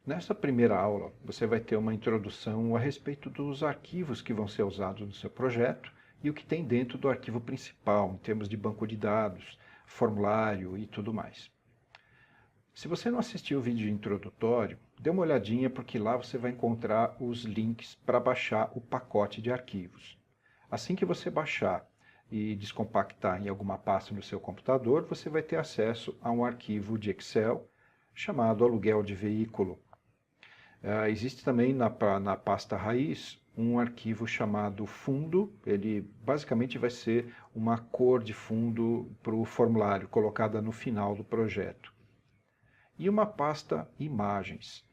Nesta primeira aula, você vai ter uma introdução a respeito dos arquivos que vão ser usados no seu projeto e o que tem dentro do arquivo principal, em termos de banco de dados, formulário e tudo mais. Se você não assistiu o vídeo introdutório, dê uma olhadinha porque lá você vai encontrar os links para baixar o pacote de arquivos. Assim que você baixar e descompactar em alguma pasta no seu computador, você vai ter acesso a um arquivo de Excel chamado aluguel de veículo. Existe também na pasta raiz um arquivo chamado fundo, ele basicamente vai ser uma cor de fundo para o formulário colocada no final do projeto. E uma pasta imagens.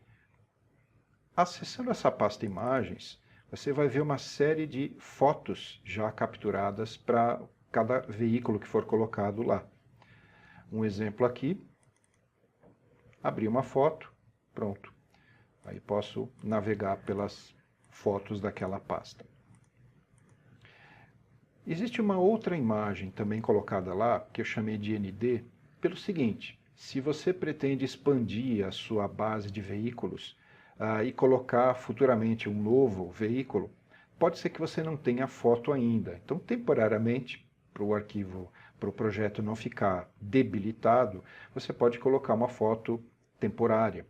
Acessando essa pasta imagens, você vai ver uma série de fotos já capturadas para cada veículo que for colocado lá. Um exemplo aqui, abrir uma foto, pronto. Aí posso navegar pelas fotos daquela pasta. Existe uma outra imagem também colocada lá, que eu chamei de ND, pelo seguinte: se você pretende expandir a sua base de veículos e colocar futuramente um novo veículo, pode ser que você não tenha foto ainda. Então, temporariamente, para o arquivo, para o projeto não ficar debilitado, você pode colocar uma foto temporária.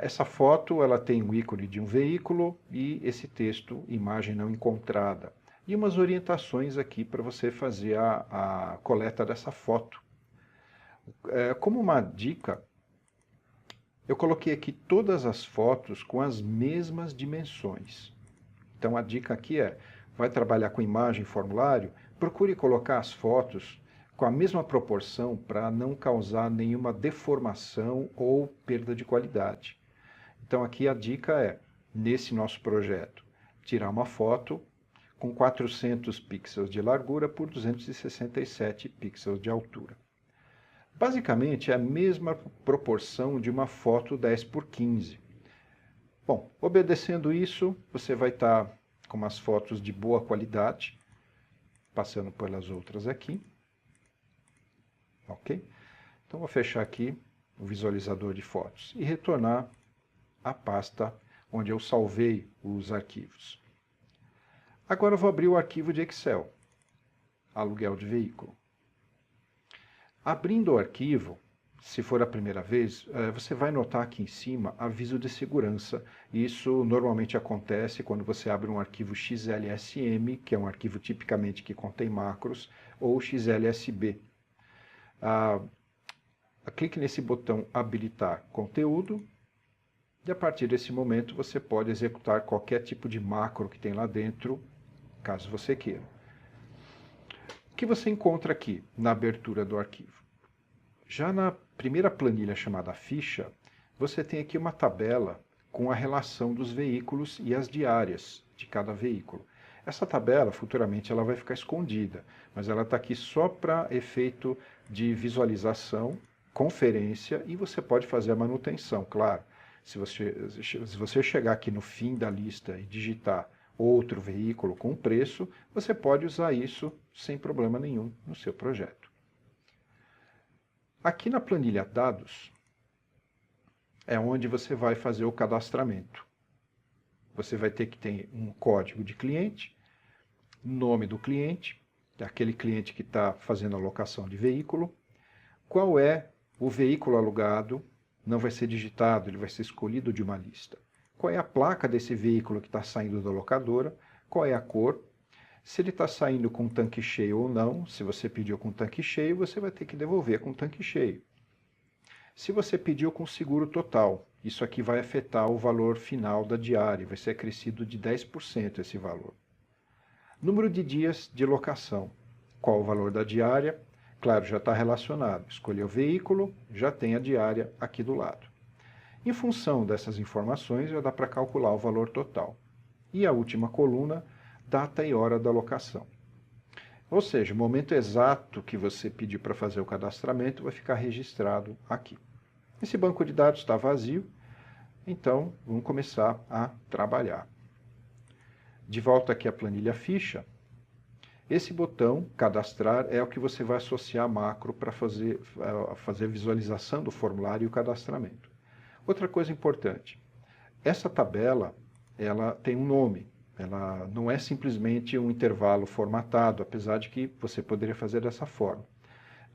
Essa foto ela tem o ícone de um veículo e esse texto, imagem não encontrada. E umas orientações aqui para você fazer a coleta dessa foto. Como uma dica, eu coloquei aqui todas as fotos com as mesmas dimensões. Então a dica aqui vai trabalhar com imagem e formulário, procure colocar as fotos com a mesma proporção para não causar nenhuma deformação ou perda de qualidade. Então aqui a dica nesse nosso projeto, tirar uma foto com 400 pixels de largura por 267 pixels de altura. Basicamente é a mesma proporção de uma foto 10 por 15. Bom, obedecendo isso, você vai estar com umas fotos de boa qualidade, passando pelas outras aqui. Ok? Então vou fechar aqui o visualizador de fotos e retornar à pasta onde eu salvei os arquivos. Agora eu vou abrir o arquivo de Excel, aluguel de veículo. Abrindo o arquivo, se for a primeira vez, você vai notar aqui em cima aviso de segurança. Isso normalmente acontece quando você abre um arquivo XLSM, que é um arquivo tipicamente que contém macros, ou XLSB. Clique nesse botão habilitar conteúdo e a partir desse momento você pode executar qualquer tipo de macro que tem lá dentro, caso você queira. O que você encontra aqui na abertura do arquivo? Já na primeira planilha chamada ficha, você tem aqui uma tabela com a relação dos veículos e as diárias de cada veículo. Essa tabela, futuramente, ela vai ficar escondida, mas ela está aqui só para efeito de visualização, conferência, e você pode fazer a manutenção, claro. Se você chegar aqui no fim da lista e digitar outro veículo com preço, você pode usar isso sem problema nenhum no seu projeto. Aqui na planilha dados é onde você vai fazer o cadastramento. Você vai ter que ter um código de cliente, nome do cliente, aquele cliente que está fazendo a locação de veículo, qual é o veículo alugado, não vai ser digitado, ele vai ser escolhido de uma lista. Qual é a placa desse veículo que está saindo da locadora, qual é a cor, se ele está saindo com tanque cheio ou não. Se você pediu com tanque cheio, você vai ter que devolver com tanque cheio. Se você pediu com seguro total, isso aqui vai afetar o valor final da diária, vai ser acrescido de 10% esse valor. Número de dias de locação. Qual o valor da diária? Claro, já está relacionado. Escolheu o veículo, já tem a diária aqui do lado. Em função dessas informações, já dá para calcular o valor total. E a última coluna, data e hora da locação. Ou seja, o momento exato que você pediu para fazer o cadastramento vai ficar registrado aqui. Esse banco de dados está vazio, então vamos começar a trabalhar. De volta aqui à planilha ficha, esse botão, cadastrar, é o que você vai associar a macro para fazer a visualização do formulário e o cadastramento. Outra coisa importante, essa tabela ela tem um nome, ela não é simplesmente um intervalo formatado, apesar de que você poderia fazer dessa forma.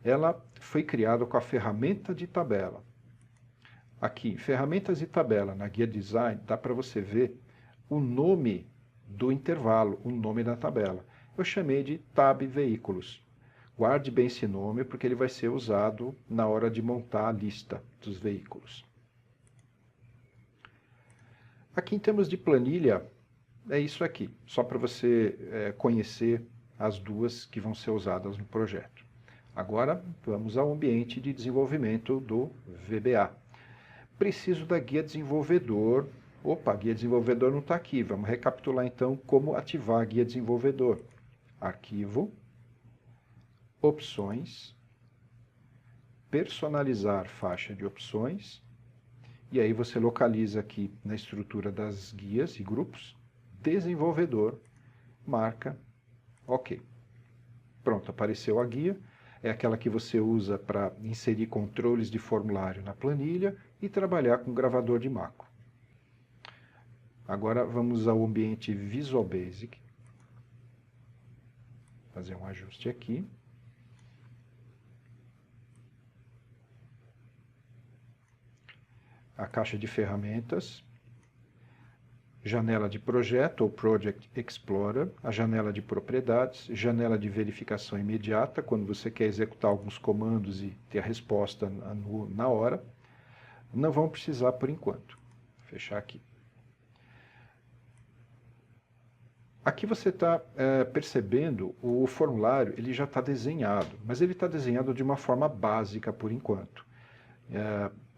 Ela foi criada com a ferramenta de tabela. Aqui, ferramentas de tabela, na guia design, dá para você ver o nome do intervalo, o nome da tabela. Eu chamei de tab veículos. Guarde bem esse nome, porque ele vai ser usado na hora de montar a lista dos veículos. Aqui em termos de planilha, é isso aqui, só para você conhecer as duas que vão ser usadas no projeto. Agora, vamos ao ambiente de desenvolvimento do VBA. Preciso da guia desenvolvedor. Opa, a guia desenvolvedor não está aqui. Vamos recapitular então como ativar a guia desenvolvedor. Arquivo, opções, personalizar faixa de opções, e aí você localiza aqui na estrutura das guias e grupos, desenvolvedor, marca, OK. Pronto, apareceu a guia. É aquela que você usa para inserir controles de formulário na planilha e trabalhar com gravador de macro. Agora vamos ao ambiente Visual Basic. Fazer um ajuste aqui. A caixa de ferramentas, janela de projeto ou Project Explorer, a janela de propriedades, janela de verificação imediata, quando você quer executar alguns comandos e ter a resposta na hora. Não vão precisar por enquanto. Vou fechar aqui. Aqui você está percebendo o formulário, ele já está desenhado, mas ele está desenhado de uma forma básica por enquanto.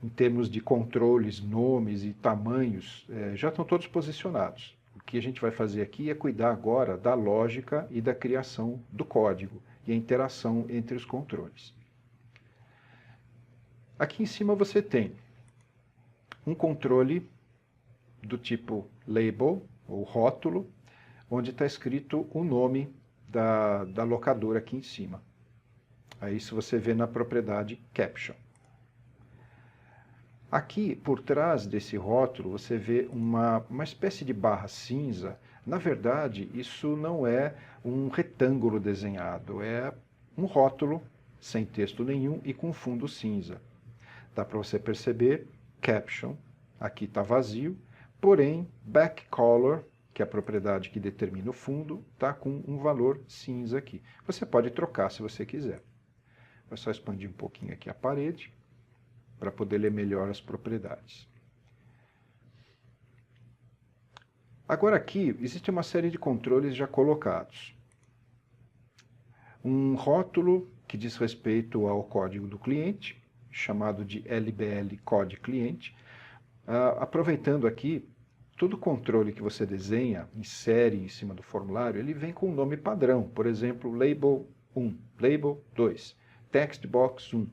Em termos de controles, nomes e tamanhos, já estão todos posicionados. O que a gente vai fazer aqui é cuidar agora da lógica e da criação do código e a interação entre os controles. Aqui em cima você tem um controle do tipo label, ou rótulo, onde está escrito o nome da locadora aqui em cima. Aí isso você vê na propriedade caption. Aqui, por trás desse rótulo, você vê uma espécie de barra cinza. Na verdade, isso não é um retângulo desenhado, é um rótulo sem texto nenhum e com fundo cinza. Dá para você perceber, caption, aqui está vazio, porém, back color, que é a propriedade que determina o fundo, está com um valor cinza aqui. Você pode trocar se você quiser. Vou só expandir um pouquinho aqui a parede, para poder ler melhor as propriedades. Agora aqui, existe uma série de controles já colocados. Um rótulo que diz respeito ao código do cliente, chamado de LBL Code Cliente. Aproveitando aqui, todo controle que você desenha, insere em cima do formulário, ele vem com um nome padrão. Por exemplo, Label 1, Label 2, Textbox 1.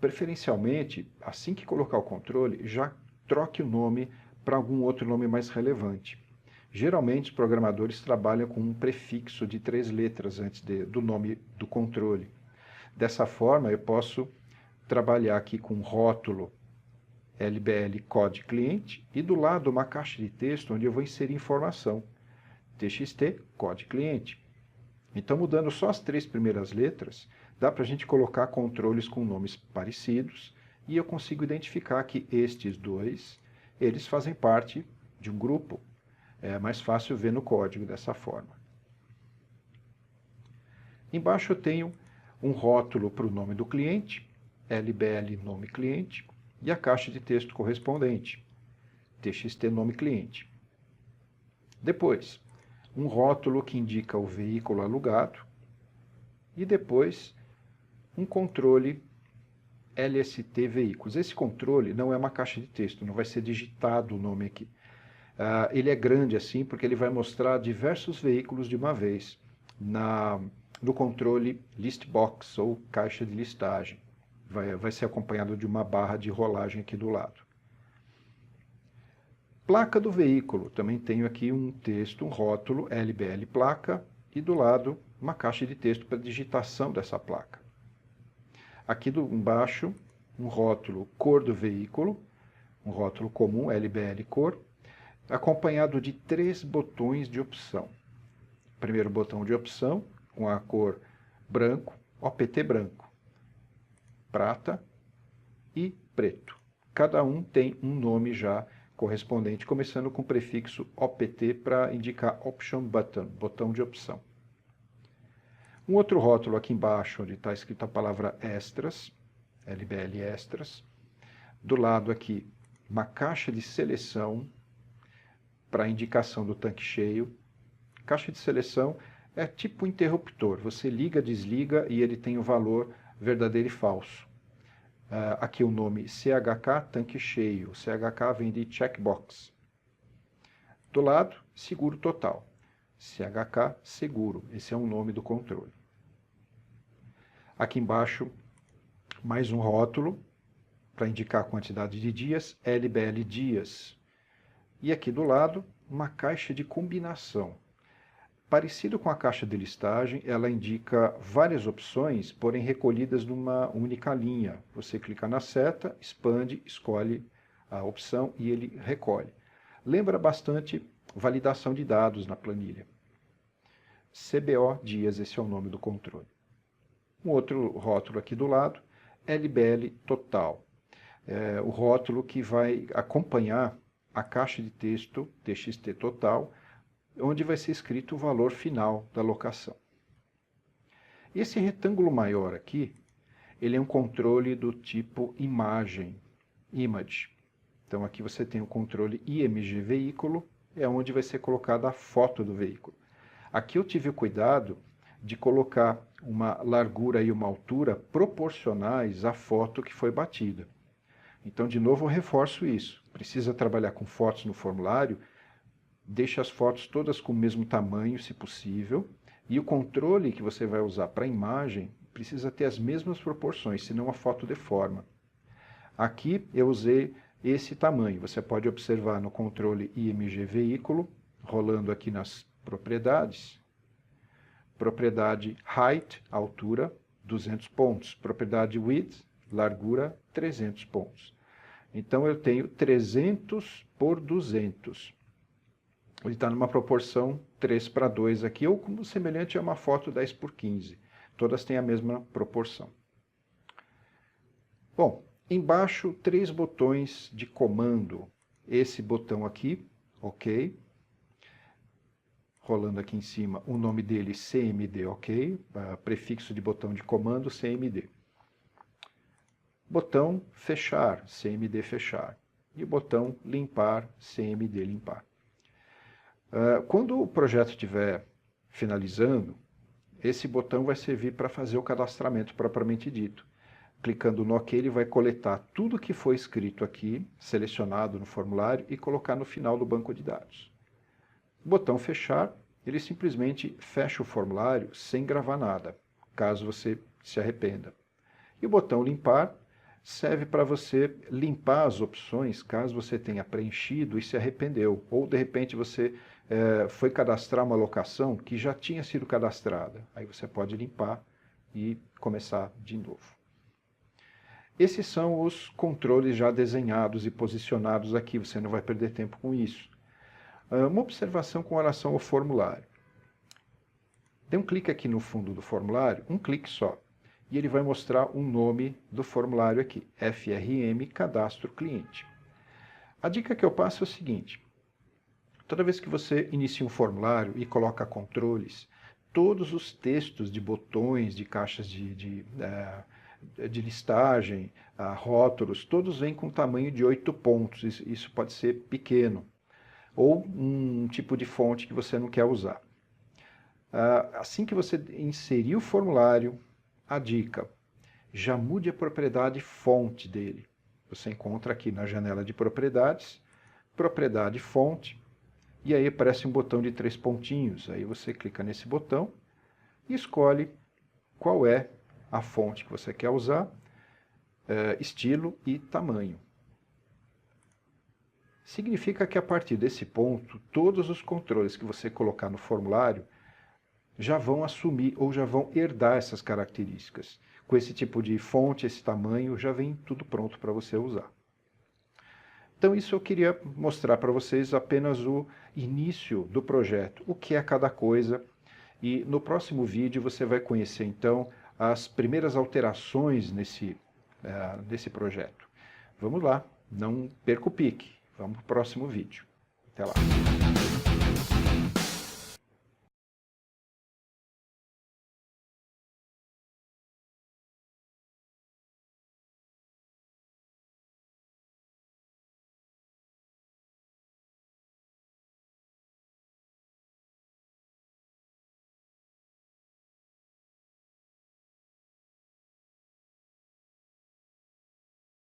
Preferencialmente, assim que colocar o controle, já troque o nome para algum outro nome mais relevante. Geralmente, os programadores trabalham com um prefixo de 3 letras antes do nome do controle. Dessa forma, eu posso trabalhar aqui com rótulo LBL Code Cliente e do lado uma caixa de texto onde eu vou inserir informação. TXT Code Cliente. Então, mudando só as 3 primeiras letras, dá para a gente colocar controles com nomes parecidos e eu consigo identificar que estes dois, eles fazem parte de um grupo. É mais fácil ver no código dessa forma. Embaixo eu tenho um rótulo para o nome do cliente, LBL nome cliente, e a caixa de texto correspondente, TXT nome cliente. Depois, um rótulo que indica o veículo alugado, e depois um controle LST veículos. Esse controle não é uma caixa de texto, não vai ser digitado o nome aqui. Ele é grande assim porque ele vai mostrar diversos veículos de uma vez no controle listbox ou caixa de listagem. Vai ser acompanhado de uma barra de rolagem aqui do lado. Placa do veículo. Também tenho aqui um texto, um rótulo LBL placa e do lado uma caixa de texto para digitação dessa placa. Aqui embaixo, um rótulo cor do veículo, um rótulo comum, LBL cor, acompanhado de 3 botões de opção. Primeiro botão de opção, com a cor branco, OPT branco, prata e preto. Cada um tem um nome já correspondente, começando com o prefixo OPT para indicar Option Button, botão de opção. Um outro rótulo aqui embaixo, onde está escrita a palavra Extras, LBL Extras. Do lado aqui, uma caixa de seleção para indicação do tanque cheio. Caixa de seleção é tipo um interruptor. Você liga, desliga e ele tem o valor verdadeiro e falso. Aqui o nome CHK, tanque cheio. CHK vem de checkbox. Do lado, seguro total. CHK, seguro. Esse é o nome do controle. Aqui embaixo, mais um rótulo para indicar a quantidade de dias, LBL dias. E aqui do lado, uma caixa de combinação. Parecido com a caixa de listagem, ela indica várias opções, porém recolhidas numa única linha. Você clica na seta, expande, escolhe a opção e ele recolhe. Lembra bastante validação de dados na planilha. CBO dias, esse é o nome do controle. Um outro rótulo aqui do lado, LBL total. É o rótulo que vai acompanhar a caixa de texto TXT total, onde vai ser escrito o valor final da locação. Esse retângulo maior aqui, ele é um controle do tipo imagem, image. Então aqui você tem o controle IMG veículo, é onde vai ser colocada a foto do veículo. Aqui eu tive o cuidado de colocar uma largura e uma altura proporcionais à foto que foi batida. Então, de novo, eu reforço isso. Precisa trabalhar com fotos no formulário, deixe as fotos todas com o mesmo tamanho, se possível, e o controle que você vai usar para a imagem precisa ter as mesmas proporções, senão a foto deforma. Aqui eu usei esse tamanho. Você pode observar no controle IMG veículo, rolando aqui nas propriedades. Propriedade height, altura, 200 pontos. Propriedade width, largura, 300 pontos. Então eu tenho 300 por 200. Ele está numa proporção 3:2 aqui, ou como semelhante a uma foto 10 por 15. Todas têm a mesma proporção. Bom, embaixo 3 botões de comando. Esse botão aqui, OK. Rolando aqui em cima, o nome dele CMD, OK. Prefixo de botão de comando CMD. Botão fechar, CMD fechar. E o botão limpar, CMD limpar. Quando o projeto estiver finalizando, esse botão vai servir para fazer o cadastramento propriamente dito. Clicando no OK, ele vai coletar tudo que foi escrito aqui, selecionado no formulário, e colocar no final do banco de dados. O botão fechar, ele simplesmente fecha o formulário sem gravar nada, caso você se arrependa. E o botão limpar serve para você limpar as opções, caso você tenha preenchido e se arrependeu, ou de repente você foi cadastrar uma locação que já tinha sido cadastrada. Aí você pode limpar e começar de novo. Esses são os controles já desenhados e posicionados aqui, você não vai perder tempo com isso. Uma observação com relação ao formulário. Dê um clique aqui no fundo do formulário, um clique só, e ele vai mostrar o nome do formulário aqui, FRM Cadastro Cliente. A dica que eu passo é o seguinte: toda vez que você inicia um formulário e coloca controles, todos os textos de botões, de caixas de listagem, rótulos, todos vêm com tamanho de 8 pontos. Isso pode ser pequeno, ou um tipo de fonte que você não quer usar. Assim que você inserir o formulário, a dica: já mude a propriedade fonte dele. Você encontra aqui na janela de propriedades, propriedade fonte, e aí aparece um botão de 3 pontinhos. Aí você clica nesse botão e escolhe qual é a fonte que você quer usar, estilo e tamanho. Significa que a partir desse ponto, todos os controles que você colocar no formulário já vão assumir ou já vão herdar essas características. Com esse tipo de fonte, esse tamanho, já vem tudo pronto para você usar. Então isso eu queria mostrar para vocês apenas o início do projeto, o que é cada coisa, e no próximo vídeo você vai conhecer então as primeiras alterações nesse projeto. Vamos lá, não perca o pique, vamos para o próximo vídeo. Até lá!